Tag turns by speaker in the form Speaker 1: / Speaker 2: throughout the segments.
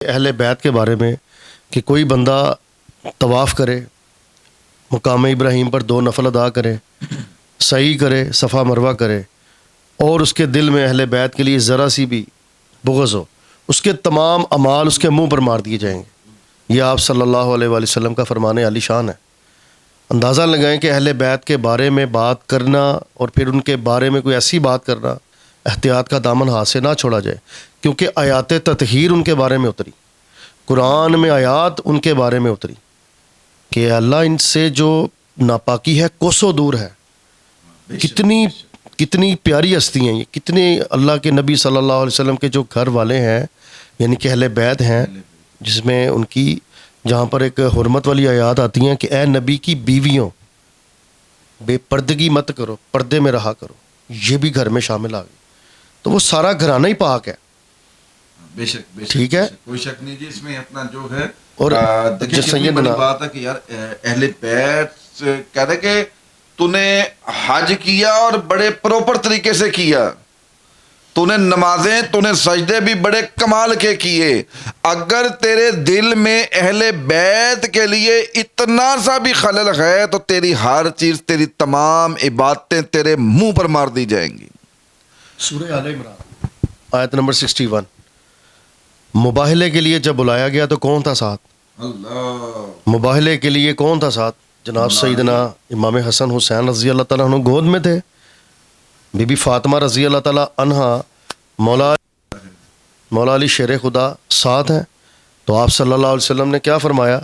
Speaker 1: اہل بیت کے بارے میں کہ کوئی بندہ طواف کرے، مقام ابراہیم پر 2 نفل ادا کرے، سعی کرے، صفا مروہ کرے، اور اس کے دل میں اہل بیت کے لیے ذرا سی بھی بغض ہو، اس کے تمام اعمال اس کے منہ پر مار دیے جائیں گے۔ یہ آپ صلی اللہ علیہ وآلہ وسلم کا فرمان عالی شان ہے۔ اندازہ لگائیں کہ اہل بیت کے بارے میں بات کرنا اور پھر ان کے بارے میں کوئی ایسی بات کرنا، احتیاط کا دامن ہاتھ سے نہ چھوڑا جائے، کیونکہ آیات تطہیر ان کے بارے میں اتری، قرآن میں آیات ان کے بارے میں اتری کہ اللہ ان سے جو ناپاکی ہے کوسوں دور ہے۔ کتنی پیاری ہستی ہیں یہ، کتنے اللہ کے نبی صلی اللہ علیہ وسلم کے جو گھر والے ہیں، یعنی کہ اہل بیت ہیں، جس میں ان کی جہاں پر ایک حرمت والی آیات آتی ہیں کہ اے نبی کی بیویوں بے پردگی مت کرو، پردے میں رہا کرو، یہ بھی گھر میں شامل آ گئی۔ تو وہ سارا گھرانہ ہی پاک ہے،
Speaker 2: بے شک
Speaker 1: ٹھیک ہے،
Speaker 2: کوئی شک نہیں جی اس میں اپنا جو ہے۔
Speaker 1: اور
Speaker 2: دیکھیں کتنی بڑی بات ہے کہ یار اہل بیت کہتے کہ تو نے حج کیا اور بڑے پروپر طریقے سے کیا، تو نے نمازیں، تو نے سجدے بھی بڑے کمال کے کیے، اگر تیرے دل میں اہل بیت کے لیے اتنا سا بھی خلل ہے تو تیری ہر چیز، تیری تمام عبادتیں تیرے منہ پر مار دی جائیں گی۔
Speaker 1: سورہ آل عمران آیت نمبر 61۔ مباہلے کے لیے جب بلایا گیا تو کون تھا ساتھ؟
Speaker 2: اللہ،
Speaker 1: مباہلے کے لیے کون تھا ساتھ؟ جناب سیدنا امام حسن حسین رضی اللہ تعالیٰ عنہ گود میں تھے، بی بی فاطمہ رضی اللہ تعالیٰ عنہا، مولا علی شیر خدا ساتھ ہیں۔ تو آپ صلی اللہ علیہ وسلم نے کیا فرمایا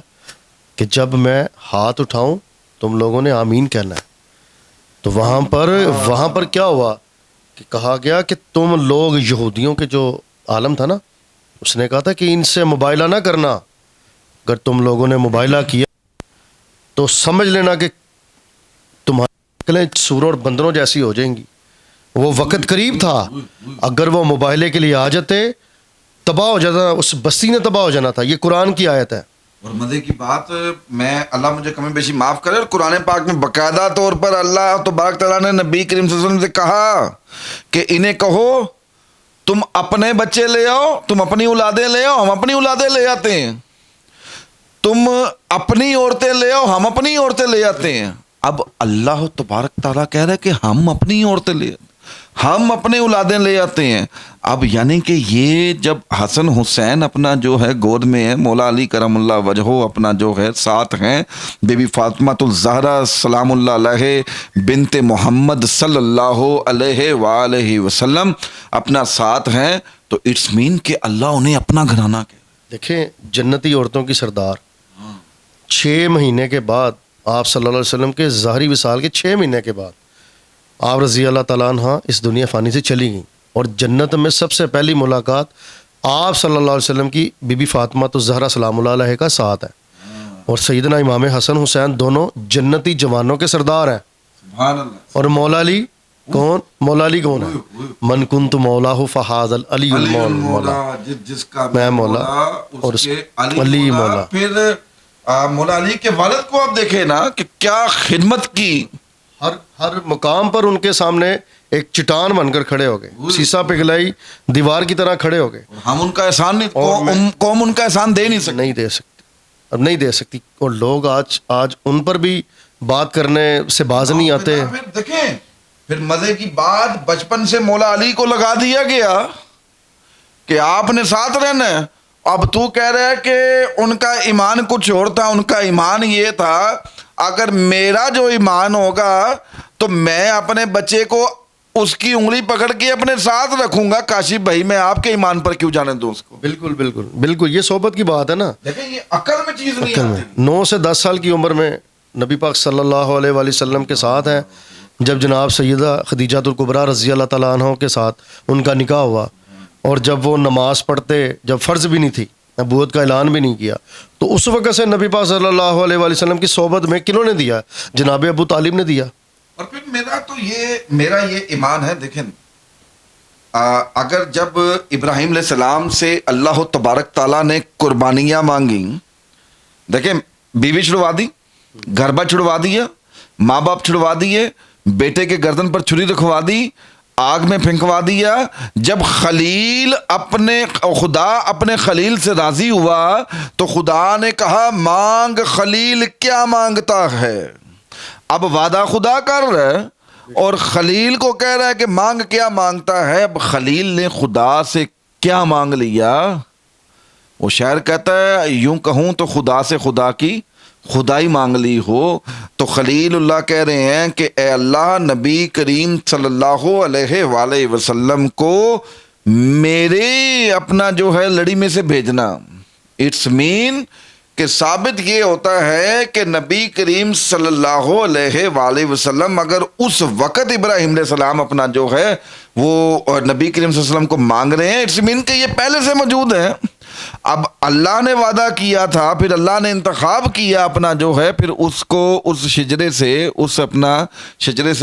Speaker 1: کہ جب میں ہاتھ اٹھاؤں تم لوگوں نے آمین کہنا ہے۔ تو وہاں پر کیا ہوا کہ کہا گیا کہ تم لوگ یہودیوں کے جو عالم تھا نا، اس نے کہا تھا کہ ان سے مباہلہ نہ کرنا، اگر تم لوگوں نے مباہلہ کیا تو سمجھ لینا کہ تمہاری شکلیں سوروں اور بندروں جیسی ہو جائیں گی۔ وہ وقت قریب تھا، اگر وہ مباہلے کے لیے آ جاتے تباہ ہو جاتا، اس بستی نے تباہ ہو جانا تھا۔ یہ قرآن کی آیت ہے۔
Speaker 2: اور مزے کی بات، میں اللہ مجھے کمی بیشی معاف کرے، اور قرآن پاک میں باقاعدہ طور پر اللہ تبارک تعالیٰ نے نبی کریم صلی اللہ علیہ وسلم سے کہا کہ انہیں کہو تم اپنے بچے لے آؤ، تم اپنی اولادیں لے آؤ، ہم اپنی اولادیں لے آتے ہیں، تم اپنی عورتیں لے آؤ، ہم اپنی عورتیں لے آتے ہیں۔ اب اللہ تبارک تعالیٰ کہہ رہا ہے کہ ہم اپنی عورتیں لے آتے ہیں، ہم اپنے اولادیں لے آتے ہیں۔ اب یعنی کہ یہ جب حسن حسین اپنا جو ہے گود میں ہے، مولا علی کرم اللہ وجہہ اپنا جو ہے ساتھ ہیں، بی بی فاطمہ الزہرا سلام اللہ علیہ بنت محمد صلی اللہ علیہ وآلہ وسلم اپنا ساتھ ہیں، تو اٹس مین کہ اللہ انہیں اپنا گھرانہ کہہ۔
Speaker 1: دیکھیں جنتی عورتوں کی سردار، 6 مہینے کے بعد آپ صلی اللہ علیہ وسلم کے ظاہری وصال کے 6 مہینے کے بعد آپ رضی اللہ تعالیٰ عنہ اس دنیا فانی سے چلی گئیں، اور جنت میں سب سے پہلی ملاقات آپ صلی اللہ علیہ وسلم کی بی بی فاطمہ الزہرا سلام اللہ علیہ کا ساتھ ہے، اور سیدنا امام حسن حسین دونوں جنتی جوانوں کے سردار ہیں۔
Speaker 2: سبحان اللہ۔
Speaker 1: اور مولا علی کون؟ مولا علی کون ہے؟ من کنت مولاہ فہذا العلی المولا،
Speaker 2: جس کا
Speaker 1: میں مولا
Speaker 2: اور اس کے
Speaker 1: علی
Speaker 2: علی
Speaker 1: مولا۔
Speaker 2: مولا۔ پھر مولا علی کے والد کو آپ دیکھیں نا کہ کیا خدمت کی،
Speaker 1: ہر مقام پر ان کے سامنے ایک چٹان بن کر کھڑے ہو گئے، سیسا پگھلائی دیوار کی طرح کھڑے ہو گئے۔
Speaker 2: ہم ان کا احسان نہیں، قوم ان کا احسان دے نہیں سکتی،
Speaker 1: نہیں دے سکتی، اب نہیں دے سکتی، اور لوگ آج ان پر بھی بات کرنے سے باز نہیں آتے۔
Speaker 2: پھر دیکھیں، پھر مزے کی بات، بچپن سے مولا علی کو لگا دیا گیا کہ آپ نے ساتھ رہنا ہے۔ اب تو کہہ رہا ہے کہ ان کا ایمان کچھ اور تھا، ان کا ایمان یہ تھا اگر میرا جو ایمان ہوگا تو میں اپنے بچے کو اس کی انگلی پکڑ کے اپنے ساتھ رکھوں گا، کاشف بھائی میں آپ کے ایمان پر کیوں جانے دوں اس کو۔
Speaker 1: بالکل بالکل بالکل، یہ صحبت کی بات ہے نا۔
Speaker 2: دیکھیں یہ عقل میں چیز نہیں آتی۔
Speaker 1: 9 سے 10 سال کی عمر میں نبی پاک صلی اللہ علیہ وآلہ وسلم کے ساتھ ہیں، جب جناب سیدہ خدیجہ الکبریٰ رضی اللہ تعالیٰ عنہ کے ساتھ ان کا نکاح ہوا، اور جب وہ نماز پڑھتے، جب فرض بھی نہیں تھی، نبوت کا اعلان بھی نہیں کیا، تو اس وقت سے نبی پاک صلی اللہ علیہ وآلہ وسلم کی صحبت میں کنہوں نے دیا؟ جناب ابو طالب نے دیا۔
Speaker 2: اور پھر میرا یہ ایمان ہے، دیکھیں اگر جب ابراہیم علیہ السلام سے اللہ تبارک تعالیٰ نے قربانیاں مانگی، دیکھیں بیوی چھڑوا دی، گھر بار چھڑوا دیا، ماں باپ چھڑوا دیے، بیٹے کے گردن پر چھری رکھوا دی، آگ میں پھینکوا دیا. جب خلیل خدا اپنے خلیل سے راضی ہوا تو خدا نے کہا مانگ خلیل کیا مانگتا ہے. اب وعدہ خدا کر رہا ہے اور خلیل کو کہہ رہا ہے کہ مانگ کیا مانگتا ہے. اب خلیل نے خدا سے کیا مانگ لیا؟ وہ شاعر کہتا ہے یوں کہوں تو خدا سے خدا کی خدائی مانگ لی ہو. تو خلیل اللہ کہہ رہے ہیں کہ اے اللہ نبی کریم صلی اللہ علیہ وآلہ وسلم کو میرے اپنا جو ہے لڑی میں سے بھیجنا. اٹس مین کہ ثابت یہ ہوتا ہے کہ نبی کریم صلی اللہ علیہ وآلہ وسلم اگر اس وقت ابراہیم علیہ السلام اپنا جو ہے وہ نبی کریم صلی اللہ علیہ وسلم کو مانگ رہے ہیں, اٹس مین کہ یہ پہلے سے موجود ہے. اب اللہ نے وعدہ کیا تھا, پھر اللہ نے انتخاب کیا اپنا جو ہے, پھر اس کو اس شجرے سے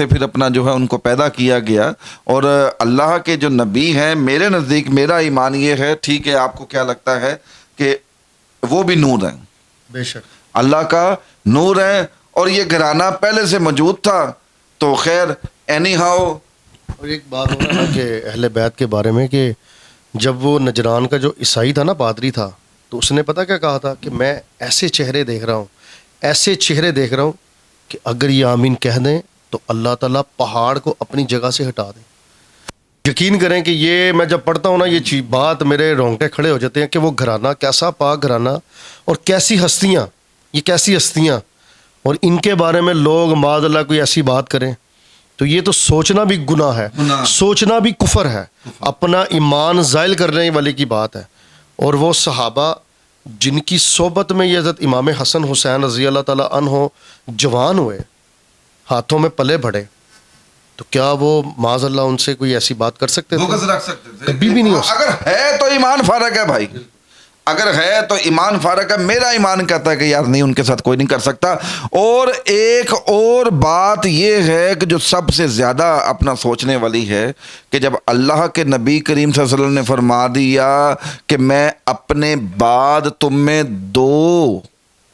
Speaker 2: پھر اپنا جو ہے ان کو پیدا کیا گیا. اور اللہ کے جو نبی ہیں میرے نزدیک میرا ایمان یہ ہے, ٹھیک ہے آپ کو کیا لگتا ہے, کہ وہ بھی نور ہیں,
Speaker 1: بے شک
Speaker 2: اللہ کا نور ہے, اور یہ گھرانہ پہلے سے موجود تھا. تو خیر اینی ہاؤ.
Speaker 1: اور ایک بات ہو رہا ہے کہ اہل بیت کے بارے میں کہ جب وہ نجران کا جو عیسائی تھا نا, پادری تھا, تو اس نے پتہ کیا کہا تھا کہ میں ایسے چہرے دیکھ رہا ہوں کہ اگر یہ آمین کہہ دیں تو اللہ تعالیٰ پہاڑ کو اپنی جگہ سے ہٹا دیں. یقین کریں کہ یہ میں جب پڑھتا ہوں نا یہ بات میرے رونگٹے کھڑے ہو جاتے ہیں کہ وہ گھرانہ کیسا پاک گھرانہ اور کیسی ہستیاں اور ان کے بارے میں لوگ معاذ اللہ کوئی ایسی بات کریں تو یہ تو سوچنا بھی گناہ ہے, سوچنا بھی کفر ہے, اپنا ایمان زائل کرنے والی کی بات ہے. اور وہ صحابہ جن کی صحبت میں یہ حضرت امام حسن حسین رضی اللہ تعالیٰ عنہ جوان ہوئے, ہاتھوں میں پلے بڑھے, تو کیا وہ معاذ اللہ ان سے کوئی ایسی بات کر سکتے تھے؟ کبھی بھی نہیں ہو سکتا.
Speaker 2: اگر ہے تو ایمان فارغ ہے بھائی, اگر ہے تو ایمان فارغ ہے. میرا ایمان کہتا ہے کہ یار نہیں, ان کے ساتھ کوئی نہیں کر سکتا. اور ایک اور بات یہ ہے کہ جو سب سے زیادہ اپنا سوچنے والی ہے کہ جب اللہ کے نبی کریم صلی اللہ علیہ وسلم نے فرما دیا کہ میں اپنے بعد تم میں دو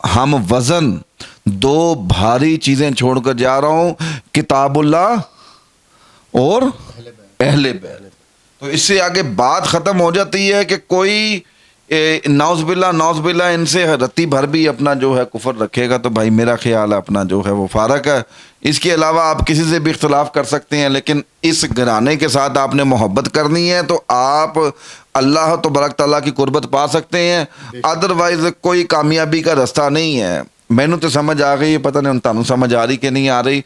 Speaker 2: ہم وزن, دو بھاری چیزیں چھوڑ کر جا رہا ہوں, کتاب اللہ اور اہل بیت. تو اس سے آگے بات ختم ہو جاتی ہے کہ کوئی نعوذ باللہ ان سے رتی بھر بھی اپنا جو ہے کفر رکھے گا تو بھائی میرا خیال ہے اپنا جو ہے وہ فارغ ہے. اس کے علاوہ آپ کسی سے بھی اختلاف کر سکتے ہیں, لیکن اس گھرانے کے ساتھ آپ نے محبت کرنی ہے تو آپ اللہ تبارک تعالیٰ کی قربت پا سکتے ہیں, ادروائز کوئی کامیابی کا رستہ نہیں ہے. مینوں تو سمجھ آ گئی, پتہ نہیں تانوں سمجھ آ رہی کہ نہیں آ رہی.